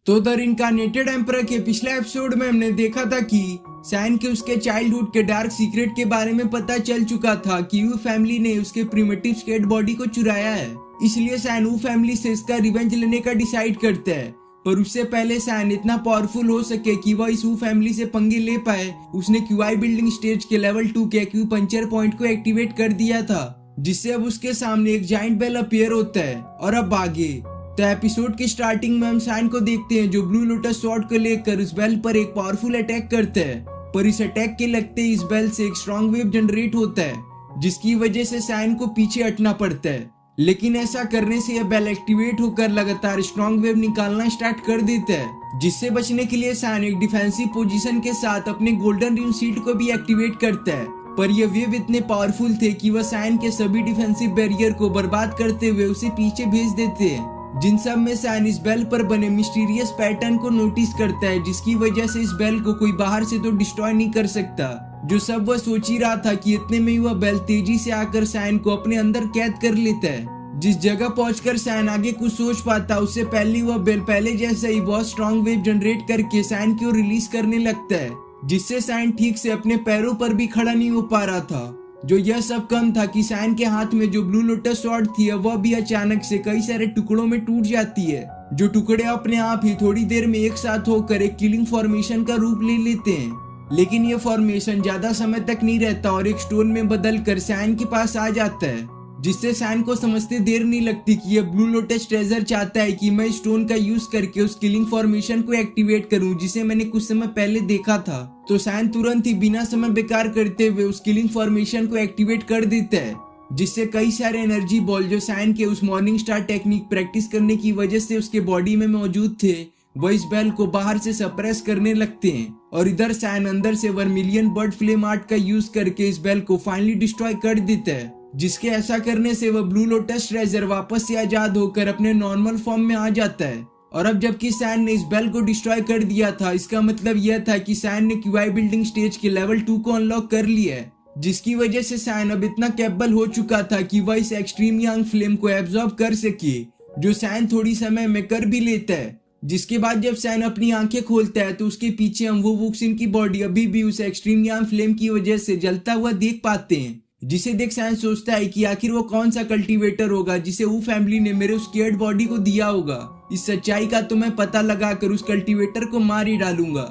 तो the इनकार्नेटेड emperor के पिछले एपिसोड में हमने देखा था कि सैन के उसके चाइल्डहुड के डार्क सीक्रेट के बारे में पता चल चुका था कि वू फैमिली ने उसके प्रिमिटिव स्केट बॉडी को चुराया है। इसलिए सैन वू फैमिली से इसका रिवेंज लेने का डिसाइड करता है। पर उससे पहले सैन इतना पावरफुल हो सके कि वह इस वू फैमिली से पंगे ले पाए, उसने क्यूआई बिल्डिंग स्टेज के लेवल 2 के एक्यूपंक्चर पॉइंट को एक्टिवेट कर दिया था, जिससे अब उसके सामने एक जाइंट बेल अपीयर होता है। और अब आगे तो एपिसोड की स्टार्टिंग में हम सैन को देखते हैं जो ब्लू लोटस स्वॉर्ड को लेकर उस बेल पर एक पावरफुल अटैक करता है। पर इस अटैक के लगते ही इस बेल से एक स्ट्रॉन्ग वेव जनरेट होता है, जिसकी वजह से सैन को पीछे हटना पड़ता है। लेकिन ऐसा करने से यह बेल एक्टिवेट होकर लगातार स्ट्रॉन्ग वेव निकालना स्टार्ट कर देता है, जिससे बचने के लिए सैन एक डिफेंसिव पोजीशन के साथ अपने गोल्डन रिंग शील्ड को भी एक्टिवेट करता है। पर ये वेव इतने पावरफुल थे कि वह सैन के सभी डिफेंसिव बैरियर को बर्बाद करते हुए उसे पीछे भेज देते हैं, जिन सब में सैन इस बेल पर बने मिस्टीरियस पैटर्न को नोटिस करता है, जिसकी वजह से इस बेल को कोई बाहर से तो डिस्ट्रॉय नहीं कर सकता। जो सब वह सोच ही रहा था कि इतने में ही वह बेल तेजी से आकर सैन को अपने अंदर कैद कर लेता है। जिस जगह पहुंचकर सैन आगे कुछ सोच पाता उससे पहले वह बेल पहले जैसे ही बहुत स्ट्रॉन्ग वेव जनरेट करके सैन को रिलीज करने लगता है, जिससे सैन ठीक से अपने पैरों पर भी खड़ा नहीं हो पा रहा था। जो यह सब कम था कि सैन के हाथ में जो ब्लू लोटस स्वॉर्ड थी वह भी अचानक से कई सारे टुकड़ों में टूट जाती है। जो टुकड़े अपने आप ही थोड़ी देर में एक साथ होकर एक किलिंग फॉर्मेशन का रूप ले लेते हैं। लेकिन यह फॉर्मेशन ज्यादा समय तक नहीं रहता और एक स्टोन में बदल कर सैन के पास आ जाता है, जिससे सैन को समझते देर नहीं लगती कि यह ब्लू लोटस ट्रेजर चाहता है कि मैं स्टोन का यूज करके उस किलिंग फॉर्मेशन को एक्टिवेट करूं, जिसे मैंने कुछ समय पहले देखा था। तो सैन तुरंत ही बिना समय बेकार करते हुए उस किलिंग फॉर्मेशन को एक्टिवेट कर देता है, जिससे कई सारे एनर्जी बॉल जो सैन के उस मॉर्निंग स्टार टेक्निक प्रैक्टिस करने की वजह से उसके बॉडी में मौजूद थे, वह इस बेल को बाहर से सप्रेस करने लगते हैं। और इधर सैन अंदर से वर्मिलियन बर्ड फ्लेम आर्ट का यूज करके इस बेल को फाइनली डिस्ट्रॉय कर देता है, जिसके ऐसा करने से वह ब्लू लोटस ट्रेजर वापस से आजाद होकर अपने नॉर्मल फॉर्म में आ जाता है। और अब जबकि सैन ने इस बेल को डिस्ट्रॉय कर दिया था, इसका मतलब यह था कि सैन ने क्यूआई बिल्डिंग स्टेज के लेवल 2 को अनलॉक कर लिया है, जिसकी वजह से सैन अब इतना कैपेबल हो चुका था कि वह इस एक्सट्रीम यंग फ्लेम को एब्जॉर्ब कर सके, जो सैन थोड़ी समय में कर भी लेता है। जिसके बाद जब सैन अपनी आंखें खोलता है तो उसके पीछे हम वो वुक्सिन की बॉडी अभी भी उस एक्सट्रीम यंग फ्लेम की वजह से जलता हुआ देख पाते हैं, जिसे देख सैन सोचता है कि आखिर वो कौन सा कल्टीवेटर होगा जिसे वू फैमिली ने मेरे उस स्केर्ड बॉडी को दिया होगा। इस सच्चाई का तो मैं पता लगाकर उस कल्टीवेटर को मार ही डालूंगा।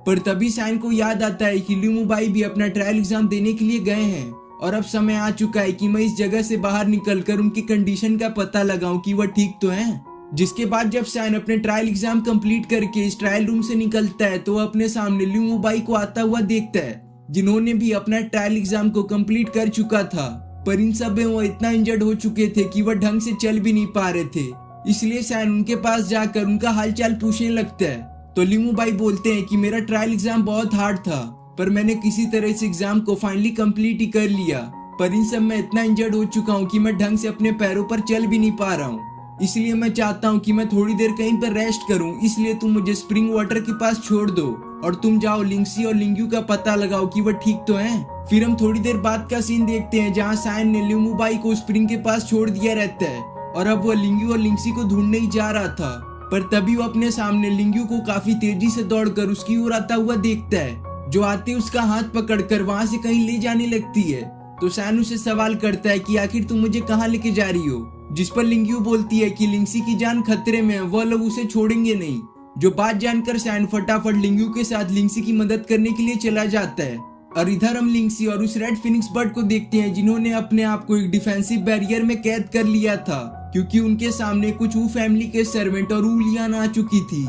पर तभी सैन को याद आता है कि लिमू बाई भी अपना ट्रायल एग्जाम देने के लिए गए हैं और अब समय आ चुका है कि मैं इस जगह से बाहर निकलकर उनकी कंडीशन का पता लगाऊं कि वह ठीक तो हैं। जिसके बाद जब सैन अपने ट्रायल एग्जाम कंप्लीट करके इस ट्रायल रूम से निकलता है तो वह अपने सामने लिमू बाई को आता हुआ देखता है, जिन्होंने भी अपना ट्रायल एग्जाम को कंप्लीट कर चुका था। पर इन सब में वो इतना इंजर्ड हो चुके थे कि वह ढंग से चल भी नहीं पा रहे थे, इसलिए सैन उनके पास जाकर उनका हालचाल पूछने लगता है। तो लिमू बाई बोलते हैं कि मेरा ट्रायल एग्जाम बहुत हार्ड था, पर मैंने किसी तरह इस एग्जाम को फाइनली कंप्लीट ही कर लिया। पर इन सब में इतना इंजर्ड हो चुका हूँ कि मैं ढंग से अपने पैरों पर चल भी नहीं पा रहा हूँ, इसलिए मैं चाहता हूँ कि मैं थोड़ी देर कहीं पर रेस्ट करूँ। इसलिए तुम मुझे स्प्रिंग वाटर के पास छोड़ दो और तुम जाओ लिंक्सी और लिंग्यू का पता लगाओ कि वह ठीक तो हैं। फिर हम थोड़ी देर बाद का सीन देखते हैं जहाँ सैन ने लिमू बाई को स्प्रिंग के पास छोड़ दिया रहता है और अब वह लिंग्यू और लिंक्सी को ढूंढने ही जा रहा था। पर तभी वो अपने सामने लिंग्यू को काफी तेजी से दौड़कर उसकी ओर आता हुआ देखता है, जो आते उसका हाथ पकड़कर वहां से कहीं ले जाने लगती है। तो सैन उसे सवाल करता है कि आखिर तुम मुझे कहाँ लेके जा रही हो, जिस पर लिंग्यू बोलती है कि लिंक्सी की जान खतरे में है, वह लोग उसे छोड़ेंगे नहीं। जो बात जानकर सैन फटाफट लिंग्यू के साथ लिंक्सी की मदद करने के लिए चला जाता है। और इधर हम लिंक्सी और उस रेड फिनिक्स बर्ड को देखते हैं, जिन्होंने अपने आप को एक डिफेंसिव बैरियर में कैद कर लिया था, क्योंकि उनके सामने कुछ वू फैमिली के सर्वेंट और ऊलियान आ चुकी थी।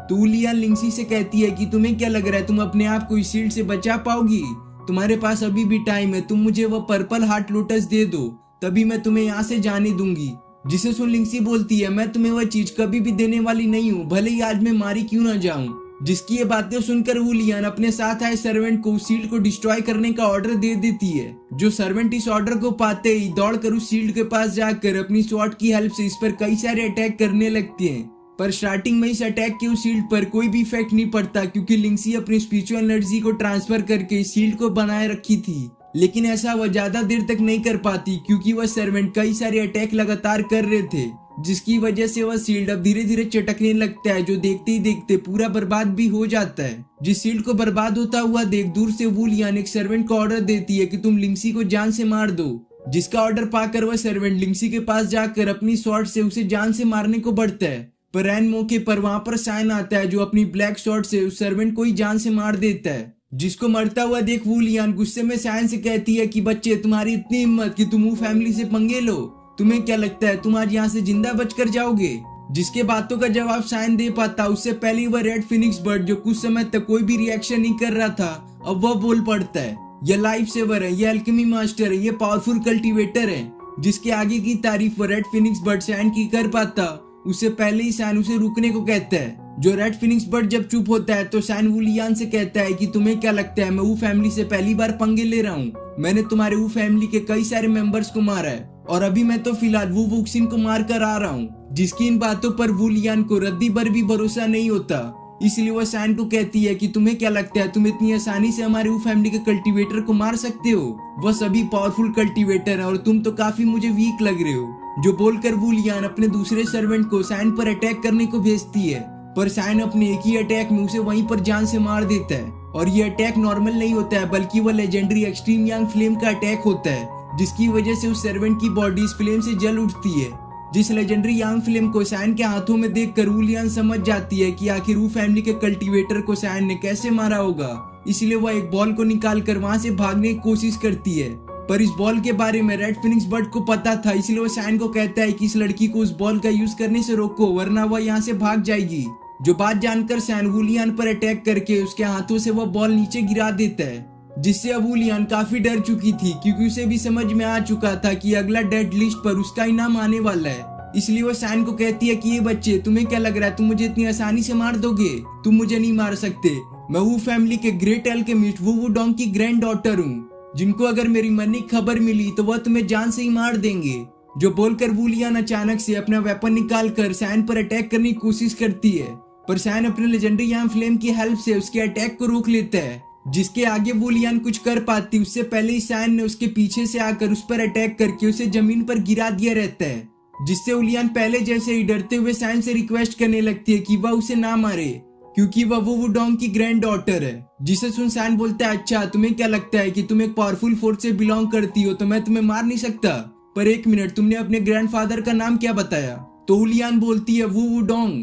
तो ऊलियान लिंक्सी से कहती है कि तुम्हें क्या लग रहा है, तुम अपने आप को इस शील्ड से बचा पाओगी? तुम्हारे पास अभी भी टाइम है, तुम मुझे वह पर्पल हार्ट लोटस दे दो, तभी मैं तुम्हें यहाँ से जाने दूंगी। जिसे सुन लिंक्सी बोलती है, मैं तुम्हें वह चीज कभी भी देने वाली नहीं हूँ, भले ही आज मैं मारी क्यों ना जाऊं। जिसकी ये बातें सुनकर ऊलियान अपने साथ आए सर्वेंट को उस शील्ड को डिस्ट्रॉय करने का ऑर्डर दे देती है। जो सर्वेंट इस ऑर्डर को पाते ही दौड़कर उस शील्ड के पास जाकर अपनी स्वॉर्ड की हेल्प से इस पर कई सारे अटैक करने लगते हैं। पर स्टार्टिंग में इस अटैक के उस शील्ड पर कोई भी इफेक्ट नहीं पड़ता, क्योंकि लिंक्सी अपनी स्पिरिचुअल एनर्जी को ट्रांसफर करके इस शील्ड को बनाए रखी थी। लेकिन ऐसा वह ज्यादा देर तक नहीं कर पाती, क्योंकि वह सर्वेंट कई सारे अटैक लगातार कर रहे थे, जिसकी वजह से वह शील्ड अब धीरे धीरे चटकने लगता है, जो देखते ही देखते पूरा बर्बाद भी हो जाता है। जिस शील्ड को बर्बाद होता हुआ देख दूर से वूलियन एक सर्वेंट को ऑर्डर देती है कि तुम लिंक्सी को जान से मार दो, जिसका ऑर्डर पाकर वह सर्वेंट लिंक्सी के पास जाकर अपनी स्वॉर्ड से उसे जान से मारने को बढ़ता है। पर ऐन मौके पर वहां पर साइन आता है, जो अपनी ब्लैक स्वॉर्ड से उस सर्वेंट को ही जान से मार देता है। जिसको मरता हुआ देख वूलियन गुस्से में साइन से कहती है कि बच्चे, तुम्हारी इतनी हिम्मत कि तुम वो फैमिली से पंगे लो, तुम्हें क्या लगता है तुम आज यहाँ से जिंदा बचकर जाओगे? जिसके बातों का जवाब साइन दे पाता उससे पहले वह रेड फिनिक्स बर्ड, जो कुछ समय तक कोई भी रिएक्शन नहीं कर रहा था, अब वह बोल पड़ता है। यह लाइफ सेवर है, यह अल्केमी मास्टर है, यह पावरफुल कल्टीवेटर है। जिसके आगे की तारीफ वह रेड फिनिक्स बर्ड सैन की कर पाता उससे पहले ही सैन उसे रुकने को कहता है। जो रेड फिनिक्स बर्ड जब चुप होता है तो सैन वूलियन से कहता है कि तुम्हें क्या लगता है मैं वो फैमिली से पहली बार पंगे ले रहा हूँ? मैंने तुम्हारे वो फैमिली के कई सारे मेंबर्स को मारा है और अभी मैं तो फिलहाल वो वुक्सिन को मार कर आ रहा हूँ। जिसकी इन बातों पर वूलियन को रद्दी भर भी भरोसा नहीं होता, इसलिए वह सैन को कहती है कि तुम्हें क्या लगता है तुम इतनी आसानी से हमारे वो फैमिली के कल्टीवेटर को मार सकते हो? वह सभी पावरफुल कल्टीवेटर है और तुम तो काफी मुझे वीक लग रहे हो। जो बोलकर वूलियन अपने दूसरे सर्वेंट को सैन पर अटैक करने को भेजती है, पर सैन अपने एक ही अटैक में उसे वहीं पर जान से मार देता है। और ये अटैक नॉर्मल नहीं होता है, बल्कि वह लेजेंडरी एक्सट्रीम यांग फ्लेम का अटैक होता है, जिसकी वजह से उस सर्वेंट की बॉडी इस फ्लेम से जल उठती है। जिस लेजेंडरी यांग फ्लेम को सैन के हाथों में देखकर वूलियन समझ जाती है कि आखिर वो फैमिली के कल्टीवेटर को सैन ने कैसे मारा होगा, इसलिए वह एक बॉल को निकाल कर वहां से भागने की कोशिश करती है। पर इस बॉल के बारे में रेड फिनिक्स बर्ड को पता था, इसलिए वो सैन को कहता है कि इस लड़की को उस बॉल का यूज करने से रोको, वरना वह यहाँ से भाग जाएगी। जो बात जानकर सैन वूलियन पर अटैक करके उसके हाथों से वह बॉल नीचे गिरा देता है, जिससे अब वूलियन काफी डर चुकी थी, क्योंकि उसे भी समझ में आ चुका था कि अगला डेड लिस्ट पर उसका ही नाम आने वाला है। इसलिए वो सैन को कहती है कि ये बच्चे, तुम्हें क्या लग रहा है तुम मुझे इतनी आसानी से मार दोगे? तुम मुझे नहीं मार सकते। मैं वो फैमिली के ग्रेट एल्केमिस्ट वू डोंग की ग्रैंड डॉटर हूँ, जिनको अगर मेरी मरने की खबर मिली तो वह तुम्हें जान से ही मार देंगे। जो बोलकर वूलियन अचानक से अपना वेपन निकाल कर सैन पर अटैक करने की कोशिश करती है, पर सैन अपने लेजेंडरी यांग फ्लेम की हेल्प से उसके अटैक को रोक लेता है। जिसके आगे वूलियन कुछ कर पाती उससे पहले ही सैन ने उसके पीछे से आकर उस पर अटैक करके उसे जमीन पर गिरा दिया रहता है, जिससे वूलियन पहले जैसे ही डरते हुए सैन से रिक्वेस्ट करने लगती है कि वह उसे ना मारे, क्योंकि वह वो डोंग की ग्रैंड डॉटर है। जिसे सुन सैन बोलता है, अच्छा तुम्हें क्या लगता है कि तुम एक पावरफुल फोर्स से बिलोंग करती हो तो मैं तुम्हें मार नहीं सकता? पर एक मिनट, तुमने अपने ग्रैंडफादर का नाम क्या बताया? तो वूलियन बोलती है वो डोंग।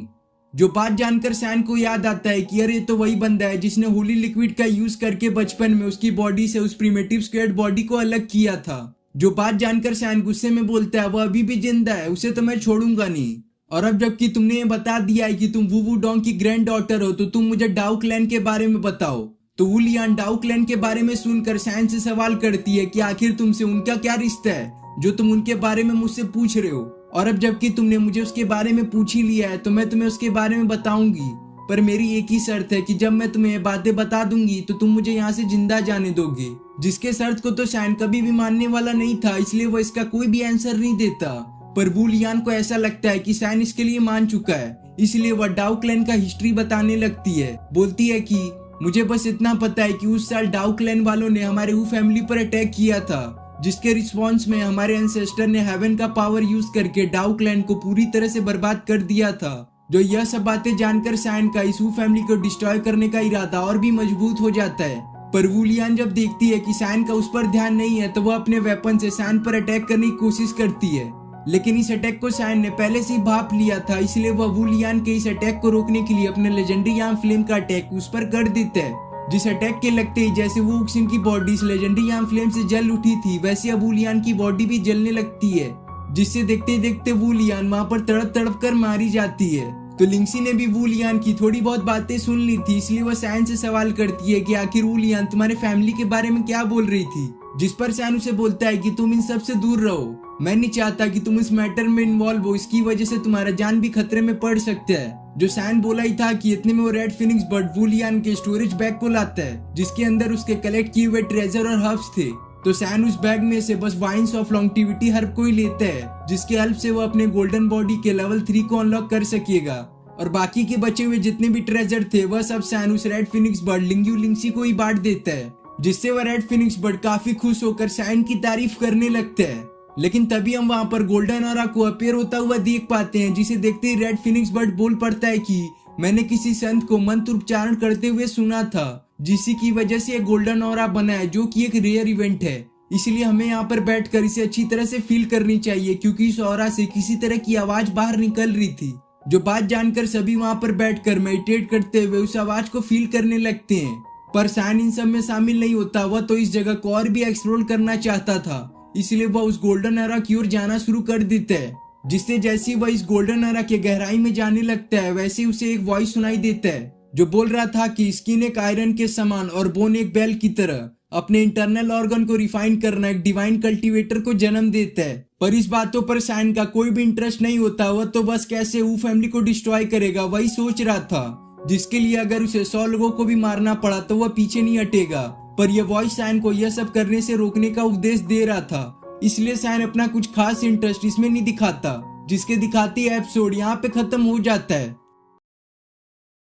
जो बात जानकर सैन को याद आता है कि अरे तो वही बंदा है जिसने होली लिक्विड का यूज करके बचपन में उसकी बॉडी से उस प्रिमिटिव स्क्वेड बॉडी को अलग किया था। जो बात जानकर सैन गुस्से में बोलता है, वह अभी भी जिंदा है, उसे तो मैं छोड़ूंगा नहीं। और अब जबकि तुमने ये बता दिया है कि तुम वू डोंग की ग्रैंड डॉटर हो, तो तुम मुझे डाउ क्लैन के बारे में बताओ। तो वूलियन डाउ क्लैन के बारे में सुनकर सैन से सवाल करती है कि आखिर तुमसे उनका क्या रिश्ता है जो तुम उनके बारे में मुझसे पूछ रहे हो? और अब जबकि तुमने मुझे उसके बारे में पूछ ही लिया है तो मैं तुम्हें उसके बारे में बताऊंगी, पर मेरी एक ही शर्त है कि जब मैं तुम्हें ये बातें बता दूंगी तो तुम मुझे यहाँ से जिंदा जाने दोगे। जिसके शर्त को तो सैन कभी भी मानने वाला नहीं था, इसलिए वो इसका कोई भी आंसर नहीं देता। पर वूलियन को ऐसा लगता है कि सैन इसके लिए मान चुका है, इसलिए वह डाउ क्लैन का हिस्ट्री बताने लगती है। बोलती है कि मुझे बस इतना पता है कि उस साल डाउ क्लैन वालों ने हमारे वो फैमिली पर अटैक किया था, जिसके रिस्पॉन्स में हमारे एंसेस्टर ने हेवन का पावर यूज करके डाउ क्लैन को पूरी तरह से बर्बाद कर दिया था। जो यह सब बातें जानकर सैन का इस फैमिली को डिस्ट्रॉय करने का इरादा और भी मजबूत हो जाता है। पर वूलियन जब देखती है कि सैन का उस पर ध्यान नहीं है तो वह अपने वेपन से सैन पर अटैक करने की कोशिश करती है, लेकिन इस अटैक को सैन ने पहले से ही भाप लिया था, इसलिए वह वूलियन के इस अटैक को रोकने के लिए अपने लेजेंडरी यांग फ्लेम का अटैक उस पर कर देता है। जिस अटैक के लगते ही जैसे वो वुक्सिन की बॉडी इस लेजेंडरी यांग फ्लेम से जल उठी थी, वैसे अब वूलियन की बॉडी भी जलने लगती है, जिससे देखते देखते वूलियन वहां पर तड़प तड़प कर मारी जाती है। तो लिंक्सी ने भी वूलियन की थोड़ी बहुत बातें सुन ली थी, इसलिए वह सैन से सवाल करती है कि आखिर वूलियन तुम्हारे फैमिली के बारे में क्या बोल रही थी? जिस पर सैन उसे बोलता है कि तुम इन सब से दूर रहो, मैं नहीं चाहता कि तुम इस मैटर में इन्वॉल्व हो, इसकी वजह से तुम्हारा जान भी खतरे में पड़ सकता है। जो सैन बोला ही था कि इतने में वो रेड फिनिक्स बर्ड वूलियन के स्टोरेज बैग को लाता है, जिसके अंदर उसके कलेक्ट किए हुए ट्रेजर और हर्ब्स थे। तो सैन उस बैग में से बस वाइन्स ऑफ लॉन्गटिविटी हर्ब को ही लेता है, जिसके हेल्प से वो अपने गोल्डन बॉडी के लेवल 3 को अनलॉक कर सकेगा। और बाकी के बचे हुए जितने भी ट्रेजर थे वह सब सैन उस रेड फिनिक्स बर्ड लिंग्यू लिंक्सी को ही बांट देता है, जिससे वह रेड फिनिक्स बर्ड काफी खुश होकर सैन की तारीफ करने लगता है। लेकिन तभी हम वहां पर गोल्डन ऑरा को अपीयर होता हुआ देख पाते हैं, जिसे देखते ही रेड फिनिक्स बर्ड बोल पड़ता है कि मैंने किसी संत को मंत्र उच्चारण करते हुए सुना था, जिसी की वजह से ये गोल्डन ऑरा बना है, जो कि एक रेयर इवेंट है। इसलिए हमें यहाँ पर बैठकर इसे अच्छी तरह से फील करनी चाहिए, क्योंकि इस ऑरा से किसी तरह की आवाज बाहर निकल रही थी। जो बात जानकर सभी वहां पर बैठकर मेडिटेट करते हुए उस आवाज को फील करने लगते हैं। पर सैन इन सब में शामिल नहीं होता, वह तो इस जगह को और भी एक्सप्लोर करना चाहता था, इसलिए वह उस गोल्डन एरा की ओर जाना शुरू कर देता है। जिससे जैसे वह इस गोल्डन एरा के गहराई में जाने लगता है, वैसे उसे एक वॉइस सुनाई देता है जो बोल रहा था कि स्किन एक आयरन के समान और बोन एक बैल की तरह अपने इंटरनल ऑर्गन को रिफाइन करना एक डिवाइन कल्टीवेटर को जन्म देता है। पर इस बातों पर सैन का कोई भी इंटरेस्ट नहीं होता, वह तो बस कैसे वू फैमिली को डिस्ट्रॉय करेगा वही सोच रहा था, जिसके लिए अगर उसे 100 लोगों को भी मारना पड़ा तो वह पीछे नहीं हटेगा। पर यह वॉइस सैन को यह सब करने से रोकने का उपदेश दे रहा था, इसलिए सैन अपना कुछ खास इंटरेस्ट इसमें नहीं दिखाता, जिसके दिखाती एपिसोड यहाँ पे खत्म हो जाता है।